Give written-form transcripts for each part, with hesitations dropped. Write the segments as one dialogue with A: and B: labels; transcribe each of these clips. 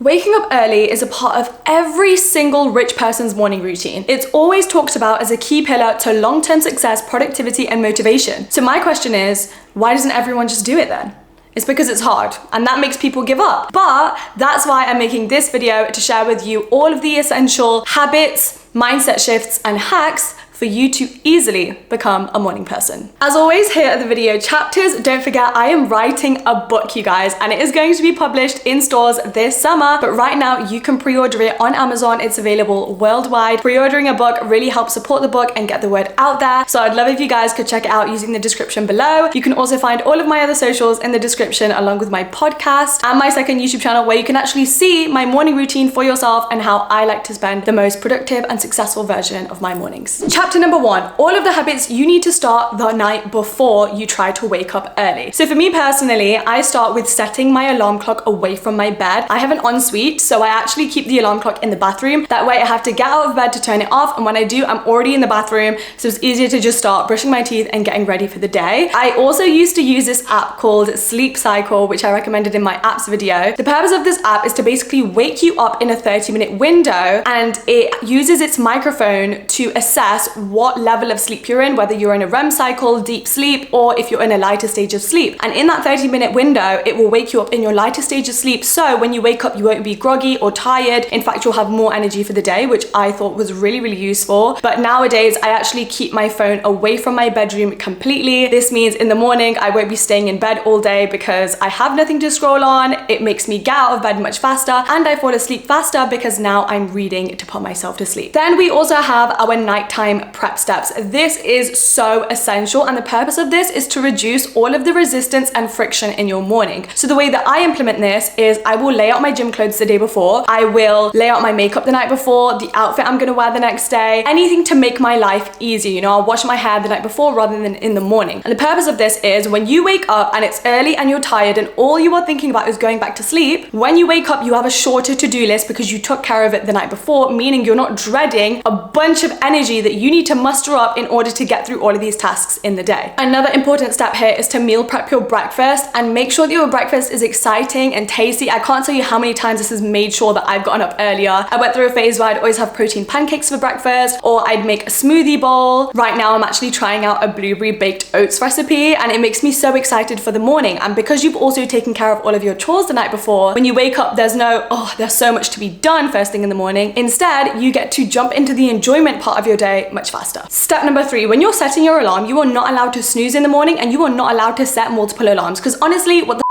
A: Waking up early is a part of every single rich person's morning routine. It's always talked about as a key pillar to long-term success, productivity, and motivation. So my question is, why doesn't everyone just do it then? It's because it's hard, and that makes people give up. But that's why I'm making this video to share with you all of the essential habits, mindset shifts, and hacks for you to easily become a morning person. As always, here are the video chapters. Don't forget, I am writing a book, you guys, and it is going to be published in stores this summer, but right now you can pre-order it on Amazon. It's available worldwide. Pre-ordering a book really helps support the book and get the word out there. So I'd love if you guys could check it out using the description below. You can also find all of my other socials in the description, along with my podcast and my second YouTube channel, where you can actually see my morning routine for yourself and how I like to spend the most productive and successful version of my mornings. Chapter number 1, all of the habits you need to start the night before you try to wake up early. So for me personally, I start with setting my alarm clock away from my bed. I have an ensuite, so I actually keep the alarm clock in the bathroom. That way I have to get out of bed to turn it off, and when I do, I'm already in the bathroom, so it's easier to just start brushing my teeth and getting ready for the day. I also used to use this app called Sleep Cycle, which I recommended in my apps video. The purpose of this app is to basically wake you up in a 30-minute window, and it uses its microphone to assess what level of sleep you're in, whether you're in a REM cycle, deep sleep, or if you're in a lighter stage of sleep. And in that 30-minute window, it will wake you up in your lighter stage of sleep, so when you wake up, you won't be groggy or tired. In fact, you'll have more energy for the day, which I thought was really, really useful. But nowadays, I actually keep my phone away from my bedroom completely. This means in the morning, I won't be staying in bed all day because I have nothing to scroll on. It makes me get out of bed much faster, and I fall asleep faster because now I'm reading to put myself to sleep. Then we also have our nighttime prep steps. This is so essential, and the purpose of this is to reduce all of the resistance and friction in your morning. So the way that I implement this is I will lay out my gym clothes the day before. I will lay out my makeup the night before, the outfit I'm gonna wear the next day, anything to make my life easier. You know, I'll wash my hair the night before rather than in the morning. And the purpose of this is when you wake up and it's early and you're tired and all you are thinking about is going back to sleep, when you wake up, you have a shorter to-do list because you took care of it the night before, meaning you're not dreading a bunch of energy that you need to muster up in order to get through all of these tasks in the day. Another important step here is to meal prep your breakfast and make sure that your breakfast is exciting and tasty. I can't tell you how many times this has made sure that I've gotten up earlier. I went through a phase where I'd always have protein pancakes for breakfast, or I'd make a smoothie bowl. Right now, I'm actually trying out a blueberry baked oats recipe, and it makes me so excited for the morning. And because you've also taken care of all of your chores the night before, when you wake up, there's no, oh, there's so much to be done first thing in the morning. Instead, you get to jump into the enjoyment part of your day much faster. Step number 3, when you're setting your alarm, you are not allowed to snooze in the morning, and you are not allowed to set multiple alarms, because honestly, what the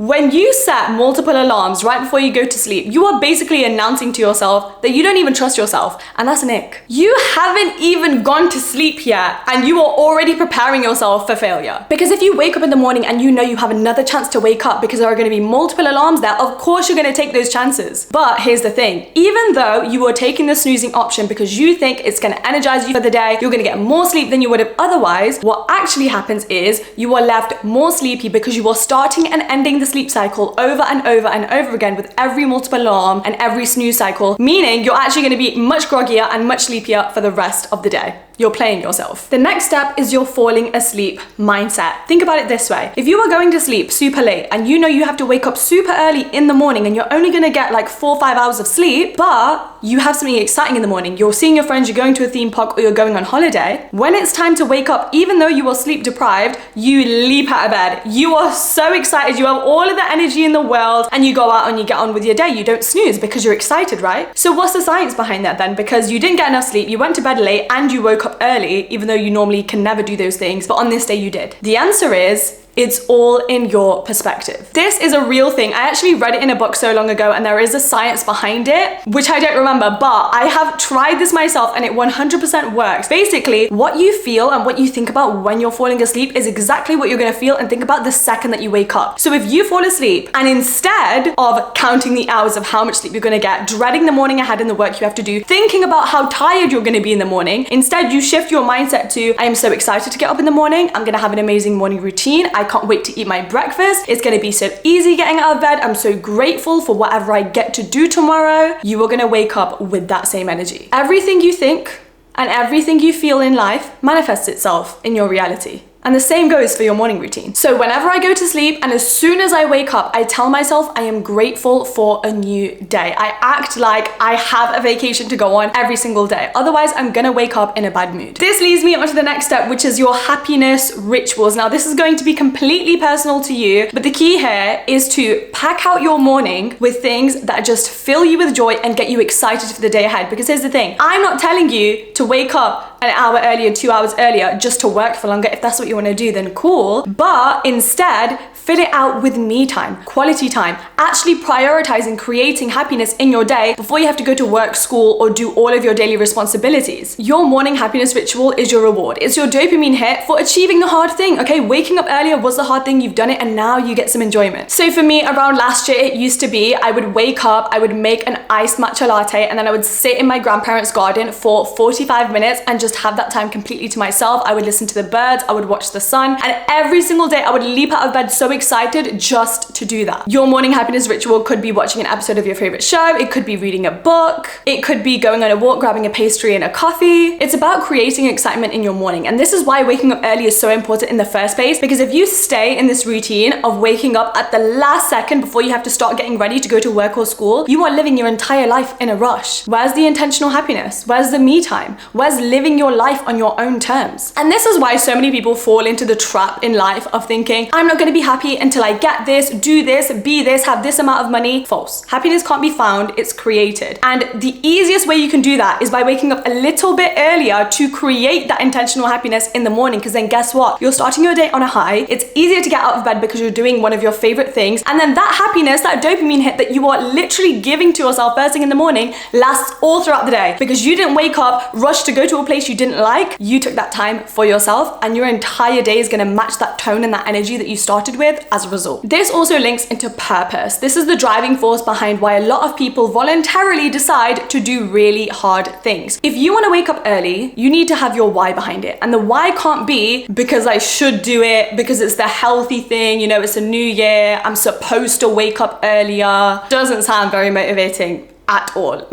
A: when you set multiple alarms right before you go to sleep, you are basically announcing to yourself that you don't even trust yourself, and that's an ick. You haven't even gone to sleep yet, and you are already preparing yourself for failure. Because if you wake up in the morning and you know you have another chance to wake up because there are going to be multiple alarms there, of course you're going to take those chances. But here's the thing, even though you are taking the snoozing option because you think it's going to energize you for the day, you're going to get more sleep than you would have otherwise, what actually happens is you are left more sleepy because you are starting and ending the sleep cycle over and over and over again with every multiple alarm and every snooze cycle, meaning you're actually going to be much groggier and much sleepier for the rest of the day. You're playing yourself. The next step is your falling asleep mindset. Think about it this way. If you are going to sleep super late and you know you have to wake up super early in the morning and you're only gonna get like 4 or 5 hours of sleep, but you have something exciting in the morning, you're seeing your friends, you're going to a theme park, or you're going on holiday, when it's time to wake up, even though you are sleep deprived, you leap out of bed. You are so excited, you have all of the energy in the world, and you go out and you get on with your day. You don't snooze because you're excited, right? So what's the science behind that then? Because you didn't get enough sleep, you went to bed late, and you woke up early, even though you normally can never do those things, but on this day you did. The answer is, it's all in your perspective. This is a real thing. I actually read it in a book so long ago, and there is a science behind it, which I don't remember, but I have tried this myself and it 100% works. Basically, what you feel and what you think about when you're falling asleep is exactly what you're gonna feel and think about the second that you wake up. So if you fall asleep and instead of counting the hours of how much sleep you're gonna get, dreading the morning ahead and the work you have to do, thinking about how tired you're gonna be in the morning, instead you shift your mindset to, I am so excited to get up in the morning, I'm gonna have an amazing morning routine, I can't wait to eat my breakfast. It's gonna be so easy getting out of bed. I'm so grateful for whatever I get to do tomorrow. You are gonna wake up with that same energy. Everything you think and everything you feel in life manifests itself in your reality. And the same goes for your morning routine. So whenever I go to sleep and as soon as I wake up, I tell myself I am grateful for a new day. I act like I have a vacation to go on every single day. Otherwise, I'm gonna wake up in a bad mood. This leads me on to the next step, which is your happiness rituals. Now, this is going to be completely personal to you, but the key here is to pack out your morning with things that just fill you with joy and get you excited for the day ahead. Because here's the thing, I'm not telling you to wake up an hour earlier, 2 hours earlier, just to work for longer. If that's what you want to do, then cool. But instead, fill it out with me time, quality time, actually prioritizing creating happiness in your day before you have to go to work, school, or do all of your daily responsibilities. Your morning happiness ritual is your reward. It's your dopamine hit for achieving the hard thing, okay? Waking up earlier was the hard thing, you've done it, and now you get some enjoyment. So for me, around last year, it used to be, I would wake up, I would make an iced matcha latte, and then I would sit in my grandparents' garden for 45 minutes and just have that time completely to myself. I would listen to the birds, I would watch the sun, and every single day I would leap out of bed so excited just to do that. Your morning happiness ritual could be watching an episode of your favorite show, it could be reading a book, it could be going on a walk, grabbing a pastry and a coffee. It's about creating excitement in your morning, and this is why waking up early is so important in the first place, because if you stay in this routine of waking up at the last second before you have to start getting ready to go to work or school, you are living your entire life in a rush. Where's the intentional happiness? Where's the me time? Where's living your life on your own terms? And this is why so many people fall into the trap in life of thinking, I'm not going to be happy until I get this, do this, be this, have this amount of money. False. Happiness can't be found, it's created. And the easiest way you can do that is by waking up a little bit earlier to create that intentional happiness in the morning, because then guess what? You're starting your day on a high. It's easier to get out of bed because you're doing one of your favorite things. And then that happiness, that dopamine hit that you are literally giving to yourself first thing in the morning lasts all throughout the day, because you didn't wake up, rush to go to a place you didn't like. You took that time for yourself, and your entire day is going to match that tone and that energy that you started with as a result. This also links into purpose. This is the driving force behind why a lot of people voluntarily decide to do really hard things. If you want to wake up early, you need to have your why behind it. And the why can't be because I should do it, because it's the healthy thing, you know, it's a new year, I'm supposed to wake up earlier. Doesn't sound very motivating at all.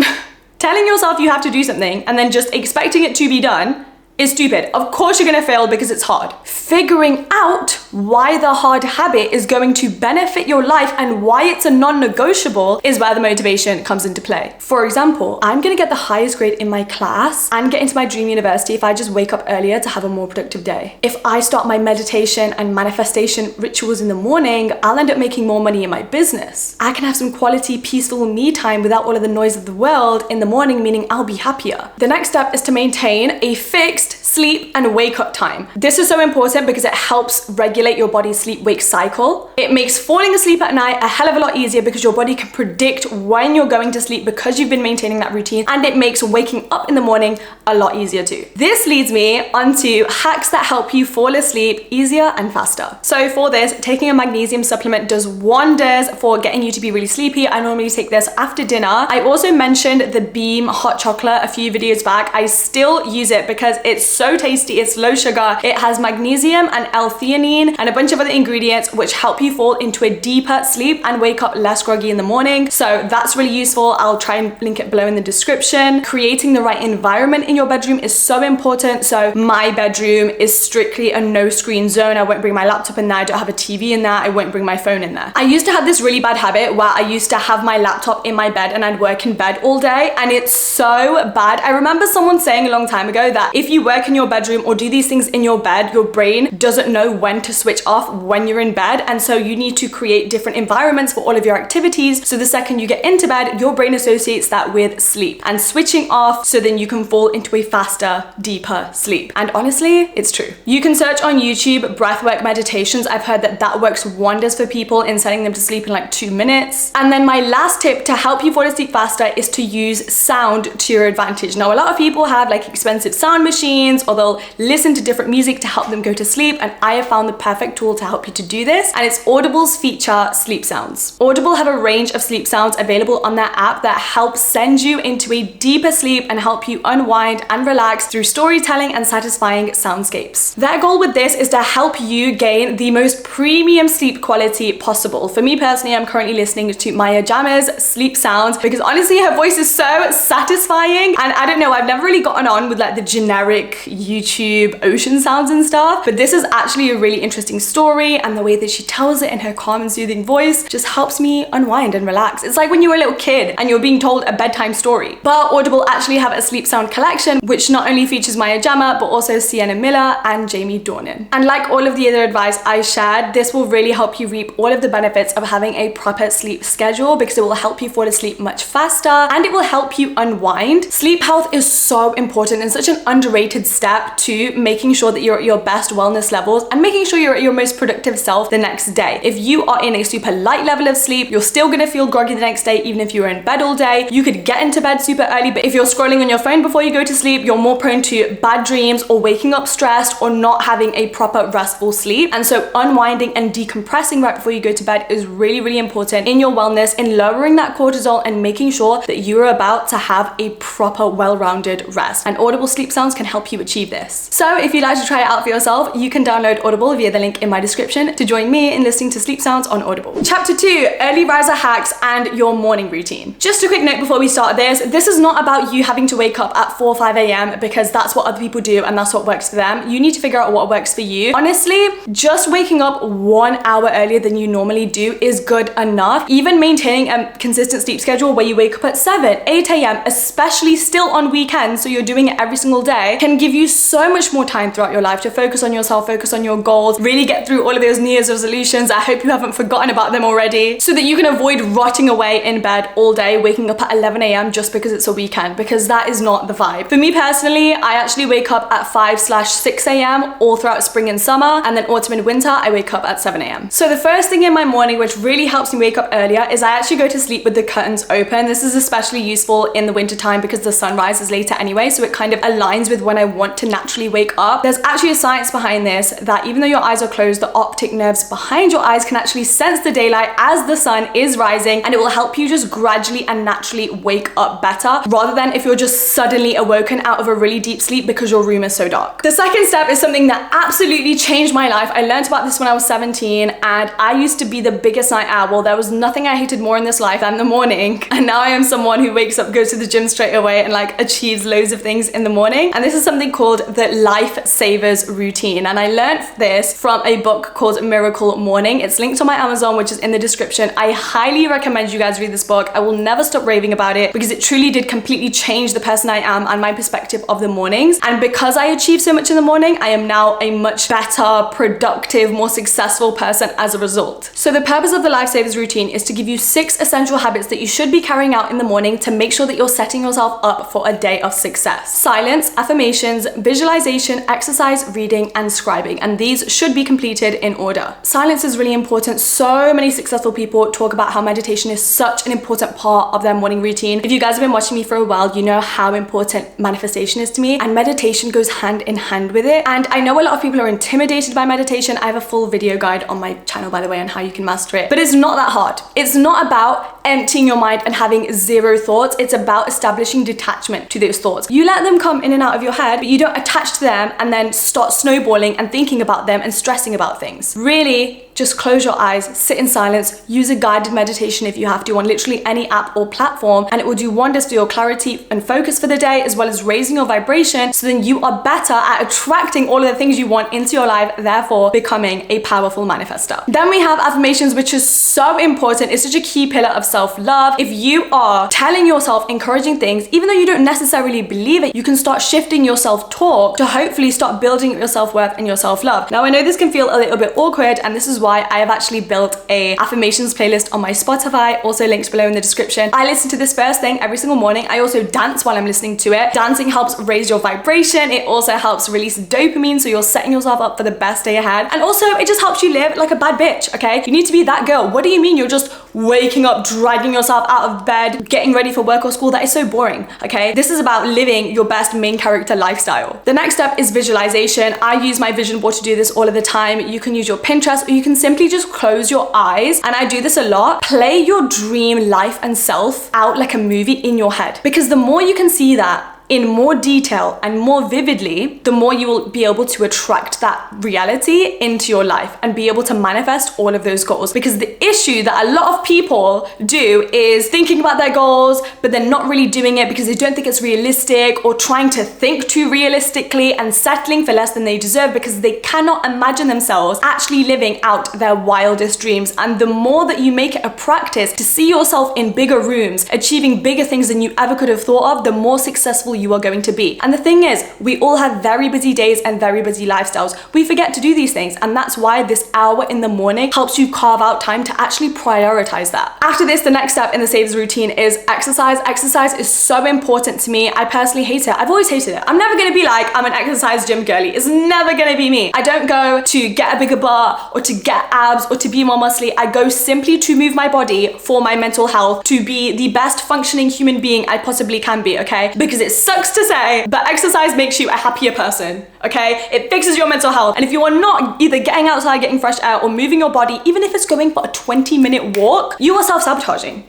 A: Telling yourself you have to do something and then just expecting it to be done is stupid. Of course you're gonna fail because it's hard. Figuring out why the hard habit is going to benefit your life and why it's a non-negotiable is where the motivation comes into play. For example, I'm gonna get the highest grade in my class and get into my dream university if I just wake up earlier to have a more productive day. If I start my meditation and manifestation rituals in the morning, I'll end up making more money in my business. I can have some quality, peaceful me time without all of the noise of the world in the morning, meaning I'll be happier. The next step is to maintain a fixed sleep and wake up time. This is so important because it helps regulate your body's sleep-wake cycle. It makes falling asleep at night a hell of a lot easier because your body can predict when you're going to sleep because you've been maintaining that routine, and it makes waking up in the morning a lot easier too. This leads me onto hacks that help you fall asleep easier and faster. So for this, taking a magnesium supplement does wonders for getting you to be really sleepy. I normally take this after dinner. I also mentioned the Beam hot chocolate a few videos back. I still use it because it's so tasty, it's low sugar, it has magnesium and L-theanine and a bunch of other ingredients which help you fall into a deeper sleep and wake up less groggy in the morning. So that's really useful. I'll try and link it below in the description. Creating the right environment in your bedroom is so important. So my bedroom is strictly a no screen zone. I won't bring my laptop in there, I don't have a TV in there, I won't bring my phone in there. I used to have this really bad habit where I used to have my laptop in my bed and I'd work in bed all day, and it's so bad. I remember someone saying a long time ago that if you work in your bedroom or do these things in your bed, your brain doesn't know when to switch off when you're in bed, and so you need to create different environments for all of your activities, so the second you get into bed, your brain associates that with sleep and switching off, so then you can fall into a faster, deeper sleep. And honestly, it's true. You can search on YouTube breathwork meditations. I've heard that that works wonders for people in sending them to sleep in like 2 minutes. And then my last tip to help you fall asleep faster is to use sound to your advantage. Now, a lot of people have like expensive sound machines, or they'll listen to different music to help them go to sleep, and I have found the perfect tool to help you to do this, and it's Audible's feature Sleep Sounds. Audible have a range of sleep sounds available on their app that help send you into a deeper sleep and help you unwind and relax through storytelling and satisfying soundscapes. Their goal with this is to help you gain the most premium sleep quality possible. For me personally, I'm currently listening to Maya Jama's Sleep Sounds because honestly her voice is so satisfying, and I don't know, I've never really gotten on with like the generic like YouTube ocean sounds and stuff, but this is actually a really interesting story, and the way that she tells it in her calm and soothing voice just helps me unwind and relax. It's like when you were a little kid and you're being told a bedtime story. But Audible actually have a sleep sound collection, which not only features Maya Jama, but also Sienna Miller and Jamie Dornan. And like all of the other advice I shared, this will really help you reap all of the benefits of having a proper sleep schedule, because it will help you fall asleep much faster and it will help you unwind. Sleep health is so important and such an underrated step to making sure that you're at your best wellness levels and making sure you're at your most productive self the next day. If you are in a super light level of sleep, you're still gonna feel groggy the next day, even if you were in bed all day. You could get into bed super early, but if you're scrolling on your phone before you go to sleep, you're more prone to bad dreams or waking up stressed or not having a proper restful sleep. And so unwinding and decompressing right before you go to bed is really, really important in your wellness, in lowering that cortisol and making sure that you are about to have a proper, well-rounded rest. And Audible sleep sounds can help you achieve this. So if you'd like to try it out for yourself, you can download Audible via the link in my description to join me in listening to sleep sounds on Audible. Chapter 2, early riser hacks and your morning routine. Just a quick note before we start this is not about you having to wake up at 4 or 5 a.m. because that's what other people do and that's what works for them. You need to figure out what works for you. Honestly, just waking up 1 hour earlier than you normally do is good enough. Even maintaining a consistent sleep schedule where you wake up at 7, 8 a.m., especially still on weekends, so you're doing it every single day, can give you so much more time throughout your life to focus on yourself, focus on your goals, really get through all of those New Year's resolutions. I hope you haven't forgotten about them already, so that you can avoid rotting away in bed all day, waking up at 11 a.m. just because it's a weekend, because that is not the vibe. For me personally, I actually wake up at 5/6 a.m. all throughout spring and summer, and then autumn and winter, I wake up at 7 a.m. So the first thing in my morning, which really helps me wake up earlier, is I actually go to sleep with the curtains open. This is especially useful in the winter time because the sun rises later anyway, so it kind of aligns with when I want to naturally wake up. There's actually a science behind this, that even though your eyes are closed, the optic nerves behind your eyes can actually sense the daylight as the sun is rising, and it will help you just gradually and naturally wake up better, rather than if you're just suddenly awoken out of a really deep sleep because your room is so dark. The second step is something that absolutely changed my life. I learned about this when I was 17, and I used to be the biggest night owl. There was nothing I hated more in this life than the morning, and now I am someone who wakes up, goes to the gym straight away, and like achieves loads of things in the morning. And this is something called the Lifesavers routine, and I learned this from a book called Miracle Morning. It's linked on my Amazon, which is in the description. I highly recommend you guys read this book. I will never stop raving about it because it truly did completely change the person I am and my perspective of the mornings. And because I achieved so much in the morning, I am now a much better, productive, more successful person as a result. So the purpose of the Lifesavers routine is to give you 6 essential habits that you should be carrying out in the morning to make sure that you're setting yourself up for a day of success. Silence, affirmations, visualization, exercise, reading, and scribing. And these should be completed in order. Silence is really important. So many successful people talk about how meditation is such an important part of their morning routine. If you guys have been watching me for a while, you know how important manifestation is to me, and meditation goes hand in hand with it. And I know a lot of people are intimidated by meditation. I have a full video guide on my channel, by the way, on how you can master it, but it's not that hard. It's not about emptying your mind and having zero thoughts. It's about establishing detachment to those thoughts. You let them come in and out of your head, but you don't attach to them and then start snowballing and thinking about them and stressing about things. Really, just close your eyes, sit in silence, use a guided meditation if you have to on literally any app or platform, and it will do wonders for your clarity and focus for the day, as well as raising your vibration, so then you are better at attracting all of the things you want into your life, therefore becoming a powerful manifester. Then we have affirmations, which is so important. It's such a key pillar of self-love. If you are telling yourself encouraging things, even though you don't necessarily believe it, you can start shifting your self-talk to hopefully start building your self-worth and your self-love. Now, I know this can feel a little bit awkward, and this is why I have actually built a affirmations playlist on my Spotify, also links below in the description. I listen to this first thing every single morning. I also dance while I'm listening to it. Dancing helps raise your vibration. It also helps release dopamine, so you're setting yourself up for the best day ahead. And also, it just helps you live like a bad bitch, okay? You need to be that girl. What do you mean you're just waking up, dragging yourself out of bed, getting ready for work or school? That is so boring, okay? This is about living your best main character lifestyle. The next step is visualization. I use my vision board to do this all of the time. You can use your Pinterest, or you can simply just close your eyes, and I do this a lot. Play your dream life and self out like a movie in your head, because the more you can see that in more detail and more vividly, the more you will be able to attract that reality into your life and be able to manifest all of those goals. Because the issue that a lot of people do is thinking about their goals, but then not really doing it because they don't think it's realistic, or trying to think too realistically and settling for less than they deserve because they cannot imagine themselves actually living out their wildest dreams. And the more that you make it a practice to see yourself in bigger rooms, achieving bigger things than you ever could have thought of, the more successful you are going to be. And the thing is, we all have very busy days and very busy lifestyles. We forget to do these things, and that's why this hour in the morning helps you carve out time to actually prioritize that. After this, the next step in the SELVES routine is exercise. Exercise is so important to me. I personally hate it. I've always hated it. I'm never gonna be like, I'm an exercise gym girly. It's never gonna be me. I don't go to get a bigger butt or to get abs or to be more muscly. I go simply to move my body for my mental health, to be the best functioning human being I possibly can be, okay? Because it sucks to say, but exercise makes you a happier person, okay? It fixes your mental health. And if you are not either getting outside, getting fresh air, or moving your body, even if it's going for a 20-minute walk, you are self-sabotaging.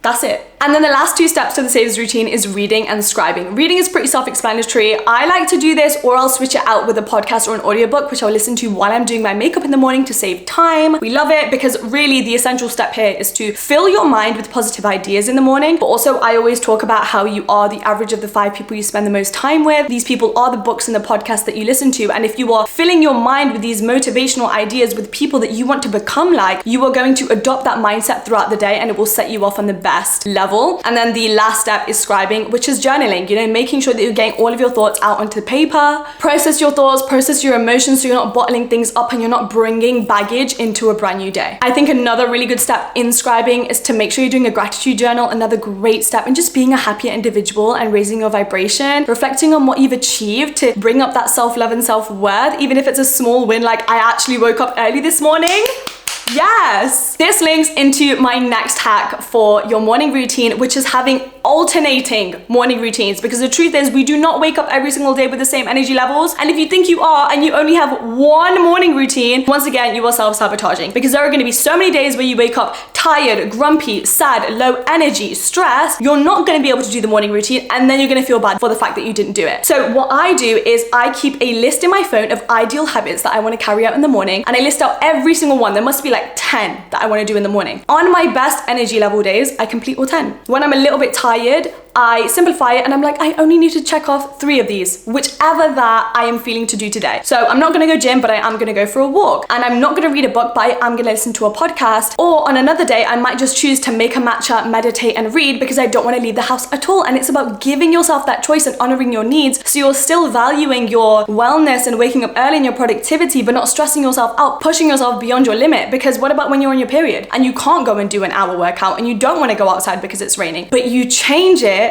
A: That's it. And then the last two steps to the SELVES routine is reading and scribing. Reading is pretty self-explanatory. I like to do this, or I'll switch it out with a podcast or an audiobook, which I'll listen to while I'm doing my makeup in the morning to save time. We love it because really the essential step here is to fill your mind with positive ideas in the morning. But also, I always talk about how you are the average of the 5 people you spend the most time with. These people are the books and the podcasts that you listen to. And if you are filling your mind with these motivational ideas with people that you want to become like, you are going to adopt that mindset throughout the day, and it will set you off on the best level. And then the last step is scribing, which is journaling, making sure that you're getting all of your thoughts out onto paper. Process your thoughts, process your emotions, so you're not bottling things up and you're not bringing baggage into a brand new day. I think another really good step in scribing is to make sure you're doing a gratitude journal. Another great step in just being a happier individual and raising your vibration, reflecting on what you've achieved to bring up that self-love and self-worth, even if it's a small win, like I actually woke up early this morning. Yes! This links into my next hack for your morning routine, which is having alternating morning routines, because the truth is we do not wake up every single day with the same energy levels. And if you think you are and you only have one morning routine, once again, you are self-sabotaging, because there are going to be so many days where you wake up tired, grumpy, sad, low energy, stressed. You're not going to be able to do the morning routine, and then you're going to feel bad for the fact that you didn't do it. So what I do is I keep a list in my phone of ideal habits that I want to carry out in the morning, and I list out every single one. There must be like 10 that I want to do in the morning. On my best energy level days, I complete all 10. When I'm a little bit tired, I simplify it and I'm like, I only need to check off 3 of these, whichever that I am feeling to do today. So I'm not gonna go gym, but I am gonna go for a walk. And I'm not gonna read a book, but I am gonna listen to a podcast. Or on another day, I might just choose to make a matcha, meditate, and read because I don't wanna leave the house at all. And it's about giving yourself that choice and honoring your needs, so you're still valuing your wellness and waking up early in your productivity, but not stressing yourself out, pushing yourself beyond your limit. Because what about when you're on your period and you can't go and do an hour workout and you don't wanna go outside because it's raining, but you change it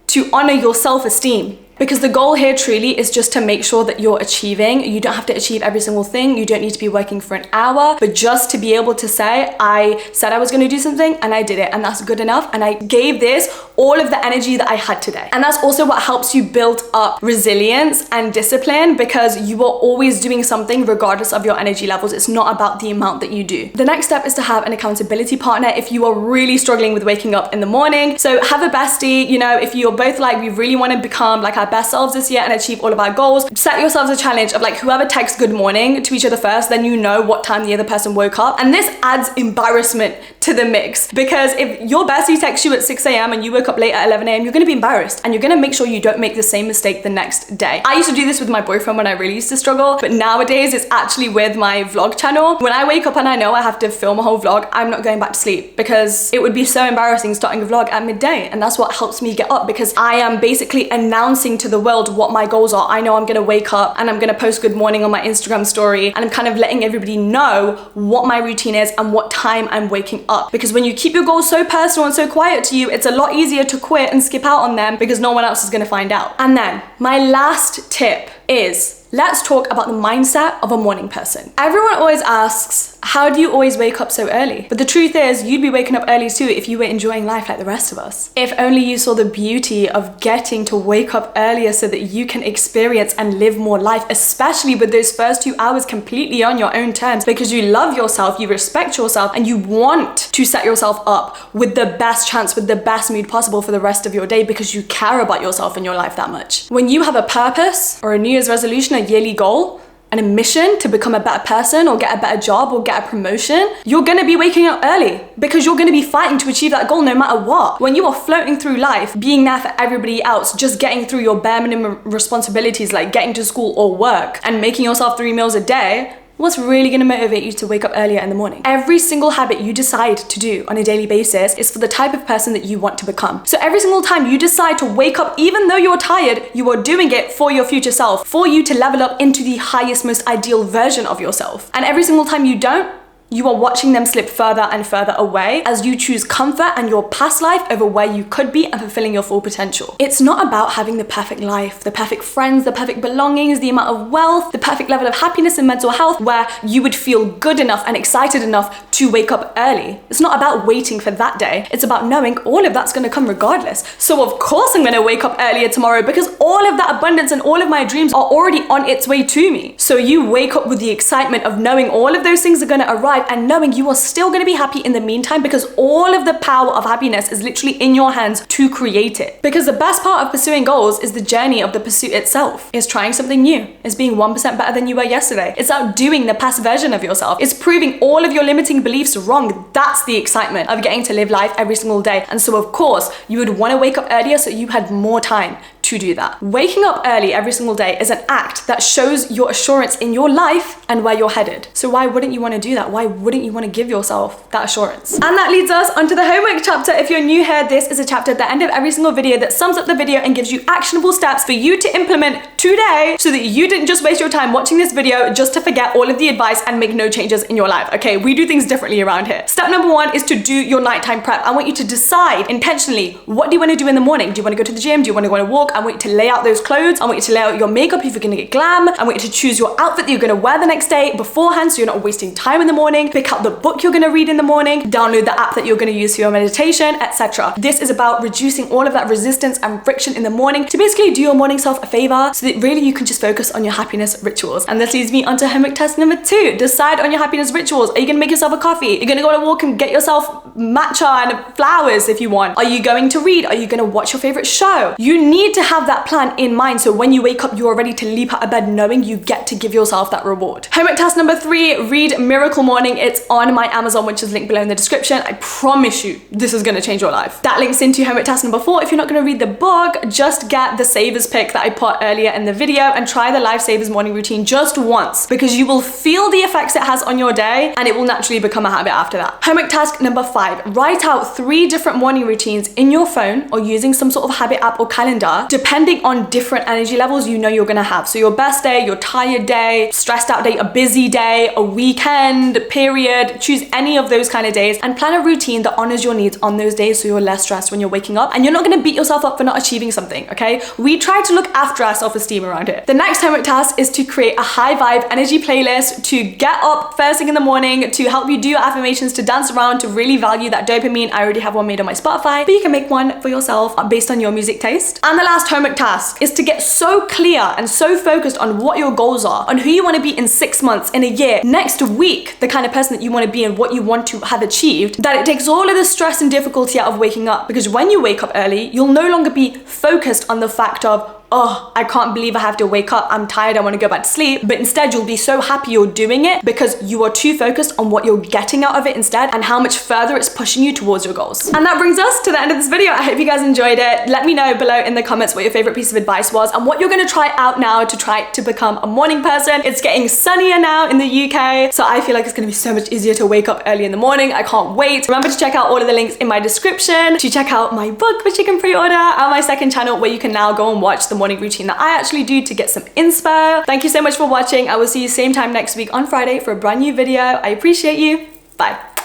A: to honor your self-esteem? Because the goal here truly is just to make sure that you're achieving. You don't have to achieve every single thing. You don't need to be working for an hour, but just to be able to say, I said I was gonna do something and I did it, and that's good enough. And I gave this all of the energy that I had today. And that's also what helps you build up resilience and discipline, because you are always doing something regardless of your energy levels. It's not about the amount that you do. The next step is to have an accountability partner if you are really struggling with waking up in the morning. So have a bestie, if you're both like, we really wanna become like our best selves this year and achieve all of our goals, set yourselves a challenge of like, whoever texts good morning to each other first, then you know what time the other person woke up. And this adds embarrassment to the mix, because if your bestie texts you at 6 a.m. and you woke up late at 11 a.m., you're gonna be embarrassed and you're gonna make sure you don't make the same mistake the next day. I used to do this with my boyfriend when I really used to struggle, but nowadays it's actually with my vlog channel. When I wake up and I know I have to film a whole vlog, I'm not going back to sleep, because it would be so embarrassing starting a vlog at midday. And that's what helps me get up, because I am basically announcing to the world what my goals are. I know I'm gonna wake up and I'm gonna post good morning on my Instagram story, and I'm kind of letting everybody know what my routine is and what time I'm waking up. Because when you keep your goals so personal and so quiet to you, it's a lot easier to quit and skip out on them because no one else is gonna find out. And then my last tip is let's talk about the mindset of a morning person. Everyone always asks, how do you always wake up so early? But the truth is, you'd be waking up early too if you were enjoying life like the rest of us. If only you saw the beauty of getting to wake up earlier so that you can experience and live more life, especially with those first 2 hours completely on your own terms, because you love yourself, you respect yourself, and you want to set yourself up with the best chance, with the best mood possible for the rest of your day, because you care about yourself and your life that much. When you have a purpose or a New Year's resolution, a yearly goal, and a mission to become a better person or get a better job or get a promotion, you're gonna be waking up early because you're gonna be fighting to achieve that goal no matter what. When you are floating through life, being there for everybody else, just getting through your bare minimum responsibilities like getting to school or work and making yourself 3 meals a day, what's really gonna motivate you to wake up earlier in the morning? Every single habit you decide to do on a daily basis is for the type of person that you want to become. So every single time you decide to wake up, even though you're tired, you are doing it for your future self, for you to level up into the highest, most ideal version of yourself. And every single time you don't, you are watching them slip further and further away as you choose comfort and your past life over where you could be and fulfilling your full potential. It's not about having the perfect life, the perfect friends, the perfect belongings, the amount of wealth, the perfect level of happiness and mental health where you would feel good enough and excited enough to wake up early. It's not about waiting for that day. It's about knowing all of that's gonna come regardless. So of course I'm gonna wake up earlier tomorrow because all of that abundance and all of my dreams are already on its way to me. So you wake up with the excitement of knowing all of those things are gonna arrive and knowing you are still going to be happy in the meantime because all of the power of happiness is literally in your hands to create it. Because the best part of pursuing goals is the journey of the pursuit itself. It's trying something new. It's being 1% better than you were yesterday. It's outdoing the past version of yourself. It's proving all of your limiting beliefs wrong. That's the excitement of getting to live life every single day. And so of course, you would want to wake up earlier so you had more time to do that. Waking up early every single day is an act that shows your assurance in your life and where you're headed. So why wouldn't you want to do that? Why wouldn't you want to give yourself that assurance? And that leads us onto the homework chapter. If you're new here, this is a chapter at the end of every single video that sums up the video and gives you actionable steps for you to implement today so that you didn't just waste your time watching this video just to forget all of the advice and make no changes in your life. Okay, we do things differently around here. Step number 1 is to do your nighttime prep. I want you to decide intentionally, what do you want to do in the morning? Do you want to go to the gym? Do you want to go on a walk? I want you to lay out those clothes. I want you to lay out your makeup if you're gonna get glam. I want you to choose your outfit that you're gonna wear the next day beforehand so you're not wasting time in the morning. Pick out the book you're gonna read in the morning. Download the app that you're gonna use for your meditation, etc. This is about reducing all of that resistance and friction in the morning to basically do your morning self a favor so that really you can just focus on your happiness rituals. And this leads me onto homework test number 2. Decide on your happiness rituals. Are you gonna make yourself a coffee? You're gonna go on a walk and get yourself matcha and flowers if you want. Are you going to read? Are you gonna watch your favorite show? You need to have that plan in mind so when you wake up you are ready to leap out of bed knowing you get to give yourself that reward. Homework task number 3, read Miracle Morning. It's on my Amazon, which is linked below in the description. I promise you this is going to change your life. That links into homework task number 4. If you're not going to read the book, just get the Savers pick that I put earlier in the video and try the Lifesavers morning routine just once because you will feel the effects it has on your day and it will naturally become a habit after that. Homework task number 5, write out 3 different morning routines in your phone or using some sort of habit app or calendar depending on different energy levels you know you're gonna have. So your best day, your tired day, stressed out day, a busy day, a weekend, period. Choose any of those kind of days and plan a routine that honors your needs on those days so you're less stressed when you're waking up and you're not gonna beat yourself up for not achieving something, okay? We try to look after our self-esteem around here. The next homework task is to create a high vibe energy playlist to get up first thing in the morning, to help you do your affirmations, to dance around, to really value that dopamine. I already have one made on my Spotify, but you can make one for yourself based on your music taste. And the last homework task is to get so clear and so focused on what your goals are, on who you want to be in 6 months, in a year, next week, the kind of person that you want to be and what you want to have achieved, that it takes all of the stress and difficulty out of waking up. Because when you wake up early, you'll no longer be focused on the fact of, oh, I can't believe I have to wake up, I'm tired, I want to go back to sleep. But instead you'll be so happy you're doing it because you are too focused on what you're getting out of it instead and how much further it's pushing you towards your goals. And that brings us to the end of this video. I hope you guys enjoyed it. Let me know below in the comments what your favorite piece of advice was and what you're going to try out now to try to become a morning person. It's getting sunnier now in the UK, so I feel like it's going to be so much easier to wake up early in the morning. I can't wait. Remember to check out all of the links in my description, to check out my book which you can pre-order, and my second channel where you can now go and watch the morning routine that I actually do to get some inspo. Thank you so much for watching. I will see you same time next week on Friday for a brand new video. I appreciate you. Bye.